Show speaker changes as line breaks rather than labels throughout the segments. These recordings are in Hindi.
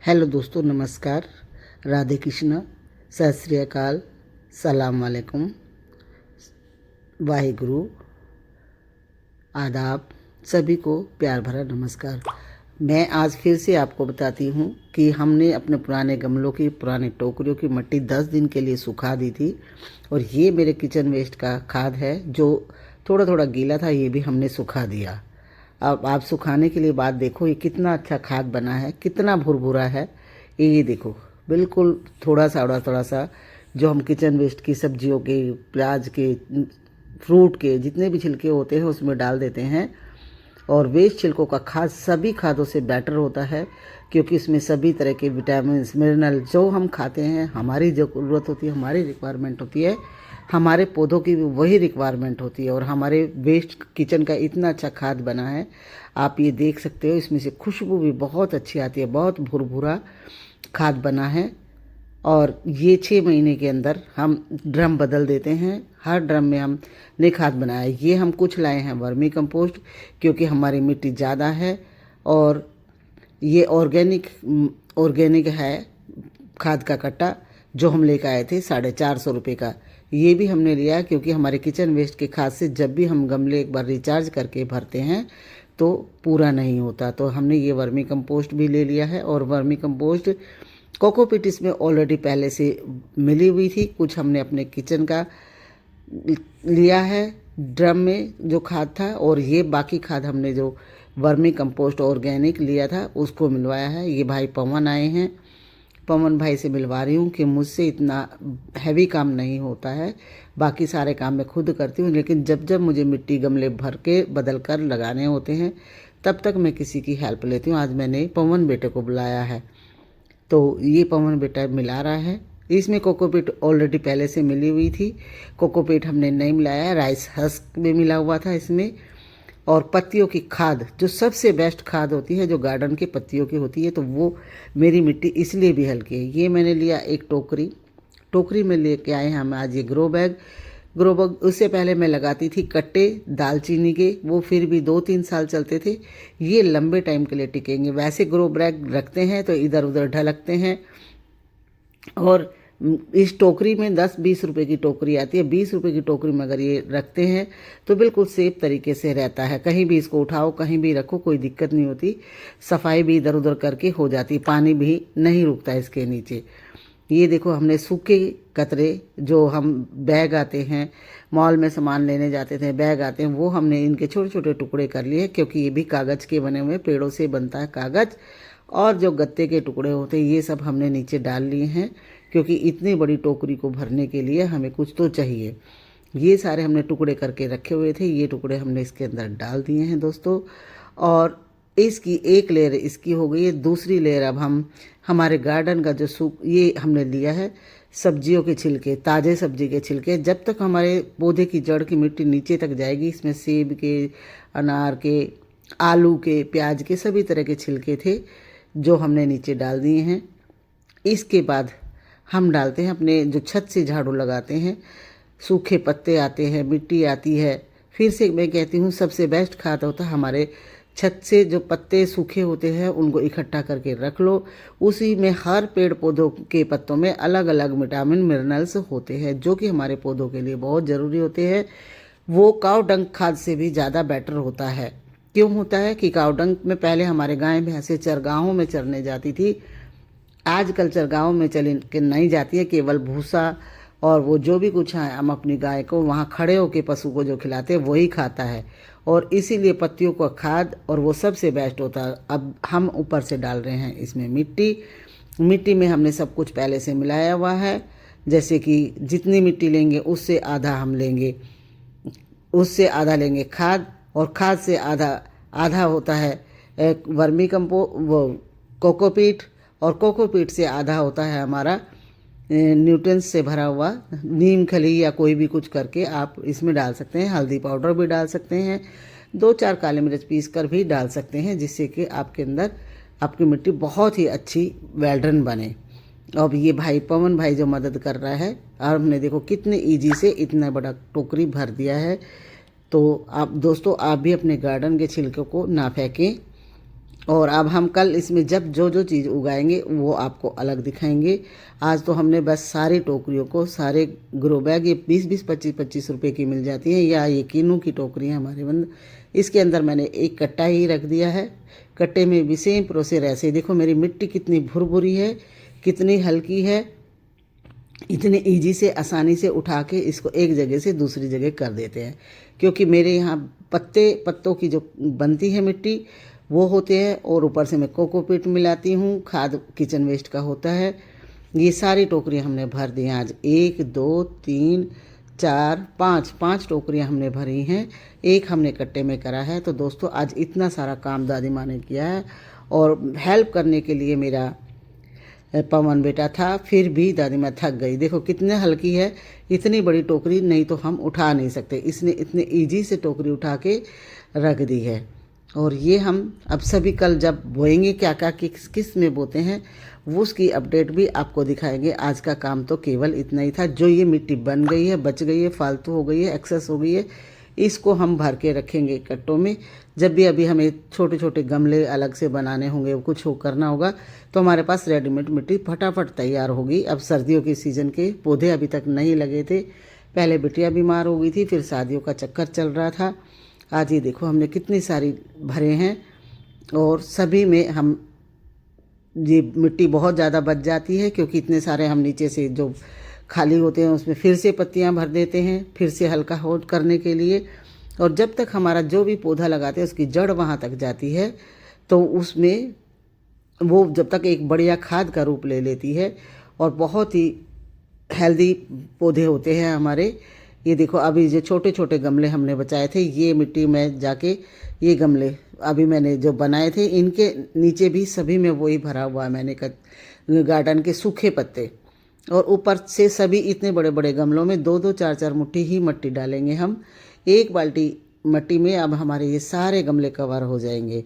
हेलो दोस्तों, नमस्कार, राधे कृष्ण, सत श्री अकाल, सलाम वालेकुम, वाहिगुरु, आदाब। सभी को प्यार भरा नमस्कार। मैं आज फिर से आपको बताती हूँ कि हमने अपने पुराने गमलों की, पुराने टोकरियों की मिट्टी 10 दिन के लिए सुखा दी थी और ये मेरे किचन वेस्ट का खाद है जो थोड़ा थोड़ा गीला था, ये भी हमने सुखा दिया। अब आप सुखाने के लिए बाद देखो ये कितना अच्छा खाद बना है, कितना भुरभुरा है। ये देखो, बिल्कुल थोड़ा सा जो हम किचन वेस्ट की सब्जियों के, प्याज के, फ्रूट के जितने भी छिलके होते हैं उसमें डाल देते हैं। और वेस्ट छिलकों का खाद सभी खादों से बेटर होता है क्योंकि इसमें सभी तरह के विटामिन मिनरल जो हम खाते हैं, हमारी जो ज़रूरत होती है, हमारी रिक्वायरमेंट होती है, हमारे पौधों की भी वही रिक्वायरमेंट होती है। और हमारे वेस्ट किचन का इतना अच्छा खाद बना है, आप ये देख सकते हो। इसमें से खुशबू भी बहुत अच्छी आती है, बहुत भुरभुरा खाद बना है। और ये 6 महीने के अंदर हम ड्रम बदल देते हैं। हर ड्रम में हम नई खाद बनाया। ये हम कुछ लाए हैं वर्मी कंपोस्ट क्योंकि हमारी मिट्टी ज़्यादा है। और ये ऑर्गेनिक है खाद का कट्टा जो हम लेकर आए थे 450 रुपये का। ये भी हमने लिया क्योंकि हमारे किचन वेस्ट के खाद से जब भी हम गमले एक बार रिचार्ज करके भरते हैं तो पूरा नहीं होता, तो हमने ये वर्मी कंपोस्ट भी ले लिया है। और वर्मी कंपोस्ट कोकोपीट इसमें ऑलरेडी पहले से मिली हुई थी, कुछ हमने अपने किचन का लिया है ड्रम में जो खाद था, और ये बाकी खाद हमने जो वर्मी कंपोस्ट ऑर्गेनिक लिया था उसको मिलवाया है। ये भाई पवन आए हैं, पवन भाई से मिलवा रही हूँ कि मुझसे इतना हैवी काम नहीं होता है, बाकी सारे काम मैं खुद करती हूँ, लेकिन जब जब मुझे मिट्टी गमले भर के बदल कर लगाने होते हैं तब तक मैं किसी की हेल्प लेती हूँ। आज मैंने पवन बेटे को बुलाया है तो ये पवन बेटा मिला रहा है। इसमें कोकोपीट ऑलरेडी पहले से मिली हुई थी, कोकोपीट हमने नहीं मिलाया है, राइस हस्क भी मिला हुआ था इसमें। और पत्तियों की खाद जो सबसे बेस्ट खाद होती है, जो गार्डन के पत्तियों की होती है, तो वो मेरी मिट्टी इसलिए भी हल्की है। ये मैंने लिया एक टोकरी में लेके आए हैं हम आज ये ग्रो बैग। उससे पहले मैं लगाती थी कट्टे दालचीनी के, वो फिर भी 2-3 साल चलते थे। ये लंबे टाइम के लिए टिकेंगे। वैसे ग्रो बैग रखते हैं तो इधर उधर ढलकते हैं। और इस टोकरी में 10-20 रुपए की टोकरी आती है। 20 रुपए की टोकरी में अगर ये रखते हैं तो बिल्कुल सेफ तरीके से रहता है। कहीं भी इसको उठाओ, कहीं भी रखो, कोई दिक्कत नहीं होती। सफाई भी इधर उधर करके हो जाती, पानी भी नहीं रुकता इसके नीचे। ये देखो, हमने सूखे कतरे जो हम बैग आते हैं, मॉल में सामान लेने जाते थे, बैग आते हैं, वो हमने इनके छोटे छोटे टुकड़े कर लिए क्योंकि ये भी कागज़ के बने हुए, पेड़ों से बनता है कागज़। और जो गत्ते के टुकड़े होते हैं ये सब हमने नीचे डाल लिए हैं क्योंकि इतनी बड़ी टोकरी को भरने के लिए हमें कुछ तो चाहिए। ये सारे हमने टुकड़े करके रखे हुए थे, ये टुकड़े हमने इसके अंदर डाल दिए हैं दोस्तों। और इसकी एक लेयर इसकी हो गई है। दूसरी लेयर अब हम हमारे गार्डन का जो ये हमने लिया है सब्जियों के छिलके, ताज़े सब्जी के छिलके। जब तक हमारे पौधे की जड़ की मिट्टी नीचे तक जाएगी, इसमें सेब के, अनार के, आलू के, प्याज के सभी तरह के छिलके थे जो हमने नीचे डाल दिए हैं। इसके बाद हम डालते हैं अपने जो छत से झाड़ू लगाते हैं, सूखे पत्ते आते हैं, मिट्टी आती है। फिर से मैं कहती हूँ सबसे बेस्ट खाद होता है हमारे छत से जो पत्ते सूखे होते हैं उनको इकट्ठा करके रख लो। उसी में हर पेड़ पौधों के पत्तों में अलग अलग विटामिन मिनरल्स होते हैं जो कि हमारे पौधों के लिए बहुत ज़रूरी होते हैं। वो काव डंग खाद से भी ज़्यादा बेटर होता है। क्यों होता है कि काव डंग में पहले हमारे गाय भैंसें चरगाहों में चरने जाती थी, आजकल चरगाहों में चली के नहीं जाती है, केवल भूसा और वो जो भी कुछ है हम अपनी गाय को वहाँ खड़े होकर पशु को जो खिलाते हैं वही खाता है। और इसीलिए पत्तियों का खाद और वो सबसे बेस्ट होता है। अब हम ऊपर से डाल रहे हैं इसमें मिट्टी में हमने सब कुछ पहले से मिलाया हुआ है। जैसे कि जितनी मिट्टी लेंगे उससे आधा हम लेंगे, उससे आधा लेंगे खाद, और खाद से आधा होता है वर्मी वो कोकोपीट, और कोकोपीट से आधा होता है हमारा न्यूट्रिएंट्स से भरा हुआ नीम खली या कोई भी कुछ करके आप इसमें डाल सकते हैं। हल्दी पाउडर भी डाल सकते हैं, 2-4 काले मिर्च पीस कर भी डाल सकते हैं, जिससे कि आपके अंदर आपकी मिट्टी बहुत ही अच्छी वेल्डन बने। अब ये भाई पवन भाई जो मदद कर रहा है, और हमने देखो कितने ईजी से इतना बड़ा टोकरी भर दिया है। तो आप दोस्तों, आप भी अपने गार्डन के छिलकों को ना फेंकें, और अब हम कल इसमें जब जो जो चीज़ उगाएंगे वो आपको अलग दिखाएंगे। आज तो हमने बस सारी टोकरियों को, सारे ग्रो बैग, ये 20-20, 25-25 रुपए की मिल जाती हैं, या ये कीनू की टोकरियाँ हमारे बंद। इसके अंदर मैंने एक कट्टा ही रख दिया है। कट्टे में भी सेम प्रोसेस ऐसे। देखो मेरी मिट्टी कितनी भुरभुरी है, कितनी हल्की है, इतने इजी से, आसानी से उठा के इसको एक जगह से दूसरी जगह कर देते हैं। क्योंकि मेरे यहाँ पत्तों की जो बनती है मिट्टी वो होते हैं, और ऊपर से मैं कोकोपीट मिलाती हूँ, खाद किचन वेस्ट का होता है। ये सारी टोकरियाँ हमने भर दी हैं आज। 1 2 3 4 5 टोकरियाँ हमने भरी हैं, एक हमने कट्टे में करा है। तो दोस्तों आज इतना सारा काम दादी माँ ने किया है, और हेल्प करने के लिए मेरा पवन बेटा था, फिर भी दादी माँ थक गई। देखो कितने हल्की है, इतनी बड़ी टोकरी नहीं तो हम उठा नहीं सकते, इसने इतने इजी से टोकरी उठा के रख दी है। और ये हम अब सभी कल जब बोएंगे, क्या क्या किस किस में बोते हैं, वो उसकी अपडेट भी आपको दिखाएंगे। आज का काम तो केवल इतना ही था। जो ये मिट्टी बन गई है, बच गई है, फालतू हो गई है, एक्सेस हो गई है, इसको हम भर के रखेंगे कट्टों में। जब भी अभी हमें छोटे छोटे गमले अलग से बनाने होंगे, कुछ हो करना होगा, तो हमारे पास रेडीमेड मिट्टी फटाफट तैयार होगी। अब सर्दियों के सीज़न के पौधे अभी तक नहीं लगे थे, पहले बिटिया बीमार हो गई थी, फिर शादियों का चक्कर चल रहा था। आज ये देखो हमने कितनी सारी भरे हैं, और सभी में हम ये मिट्टी बहुत ज़्यादा बच जाती है, क्योंकि इतने सारे हम नीचे से जो खाली होते हैं उसमें फिर से पत्तियां भर देते हैं, फिर से हल्का हो करने के लिए। और जब तक हमारा जो भी पौधा लगाते हैं उसकी जड़ वहाँ तक जाती है, तो उसमें वो जब तक एक बढ़िया खाद का रूप ले लेती है, और बहुत ही हेल्दी पौधे होते हैं हमारे। ये देखो अभी जो छोटे छोटे गमले हमने बचाए थे, ये मिट्टी में जाके ये गमले अभी मैंने जो बनाए थे, इनके नीचे भी सभी में वही भरा हुआ है मैंने गार्डन के सूखे पत्ते। और ऊपर से सभी इतने बड़े बड़े गमलों में 2-2 4-4 मुट्ठी ही मिट्टी डालेंगे हम। एक बाल्टी मिट्टी में अब हमारे ये सारे गमले कवर हो जाएंगे।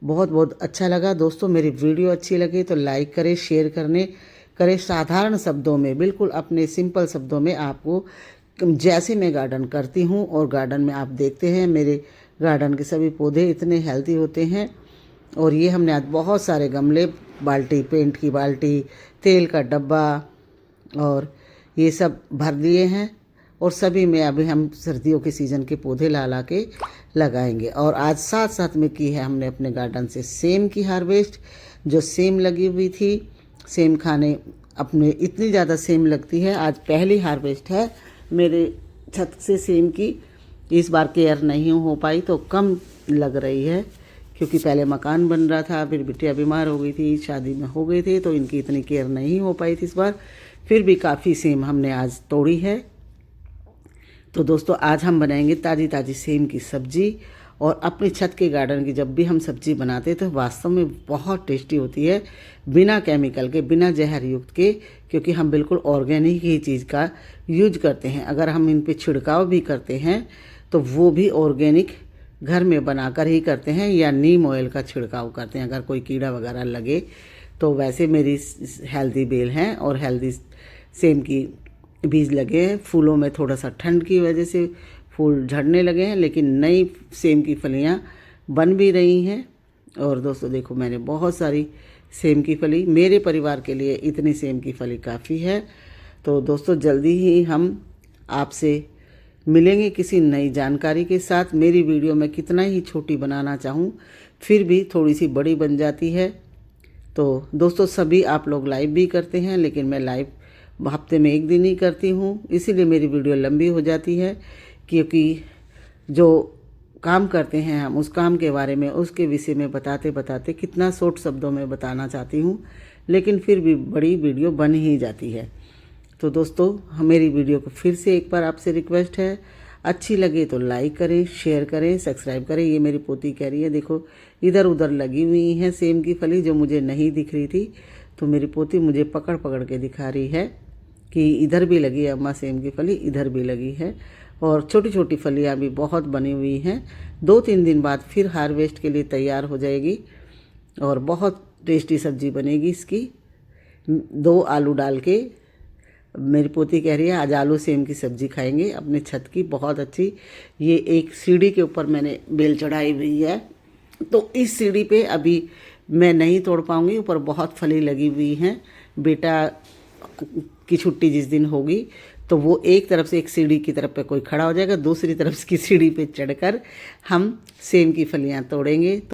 बहुत बहुत अच्छा लगा दोस्तों। मेरी वीडियो अच्छी लगे तो लाइक करें, शेयर करें। साधारण शब्दों में, बिल्कुल अपने सिंपल शब्दों में, आपको जैसे मैं गार्डन करती हूँ, और गार्डन में आप देखते हैं मेरे गार्डन के सभी पौधे इतने हेल्दी होते हैं। और ये हमने आज बहुत सारे गमले, बाल्टी, पेंट की बाल्टी, तेल का डब्बा, और ये सब भर दिए हैं। और सभी में अभी हम सर्दियों के सीज़न के पौधे ला के लगाएंगे। और आज साथ साथ में की है हमने अपने गार्डन से सेम की हार्वेस्ट। जो सेम लगी हुई थी, सेम खाने अपने इतनी ज़्यादा सेम लगती है। आज पहली हार्वेस्ट है मेरे छत से सेम की। इस बार केयर नहीं हो पाई तो कम लग रही है, क्योंकि पहले मकान बन रहा था, फिर बिटिया बीमार हो गई थी, शादी में हो गई थी, तो इनकी इतनी केयर नहीं हो पाई थी इस बार। फिर भी काफ़ी सेम हमने आज तोड़ी है। तो दोस्तों आज हम बनाएंगे ताज़ी ताज़ी सेम की सब्जी। और अपनी छत के गार्डन की जब भी हम सब्जी बनाते हैं तो वास्तव में बहुत टेस्टी होती है, बिना केमिकल के, बिना जहर युक्त के, क्योंकि हम बिल्कुल ऑर्गेनिक ही चीज़ का यूज करते हैं। अगर हम इन पे छिड़काव भी करते हैं तो वो भी ऑर्गेनिक घर में बनाकर ही करते हैं, या नीम ऑयल का छिड़काव करते हैं अगर कोई कीड़ा वगैरह लगे तो। वैसे मेरी हेल्दी बेल हैं और हेल्दी सेम की बीज लगे हैं। फूलों में थोड़ा सा ठंड की वजह से फूल झड़ने लगे हैं, लेकिन नई सेम की फलियां बन भी रही हैं। और दोस्तों देखो मैंने बहुत सारी सेम की फली, मेरे परिवार के लिए इतनी सेम की फली काफ़ी है। तो दोस्तों जल्दी ही हम आपसे मिलेंगे किसी नई जानकारी के साथ। मेरी वीडियो मैं कितना ही छोटी बनाना चाहूँ फिर भी थोड़ी सी बड़ी बन जाती है। तो दोस्तों सभी आप लोग लाइव भी करते हैं, लेकिन मैं लाइव हफ्ते में 1 दिन ही करती हूँ, इसीलिए मेरी वीडियो लंबी हो जाती है। क्योंकि जो काम करते हैं हम, उस काम के बारे में, उसके विषय में बताते बताते कितना शॉर्ट शब्दों में बताना चाहती हूँ, लेकिन फिर भी बड़ी वीडियो बन ही जाती है। तो दोस्तों मेरी वीडियो को फिर से एक बार आपसे रिक्वेस्ट है, अच्छी लगे तो लाइक करें, शेयर करें, सब्सक्राइब करें। ये मेरी पोती कह रही है, देखो इधर उधर लगी हुई हैं सेम की फली जो मुझे नहीं दिख रही थी, तो मेरी पोती मुझे पकड़ पकड़ के दिखा रही है कि इधर भी लगी है अम्मा सेम की फली, इधर भी लगी है। और छोटी छोटी फलियाँ भी बहुत बनी हुई हैं। 2-3 दिन बाद फिर हार्वेस्ट के लिए तैयार हो जाएगी, और बहुत टेस्टी सब्जी बनेगी इसकी। 2 आलू डाल के मेरी पोती कह रही है आज आलू सेम की सब्जी खाएंगे अपने छत की, बहुत अच्छी। ये एक सीढ़ी के ऊपर मैंने बेल चढ़ाई हुई है, तो इस सीढ़ी पे अभी मैं नहीं तोड़ पाऊंगी, ऊपर बहुत फली लगी हुई हैं। बेटा की छुट्टी जिस दिन होगी तो वो एक तरफ से एक सीढ़ी की तरफ पे कोई खड़ा हो जाएगा, दूसरी तरफ की सीढ़ी पे चढ़कर हम सेम की फलियां तोड़ेंगे।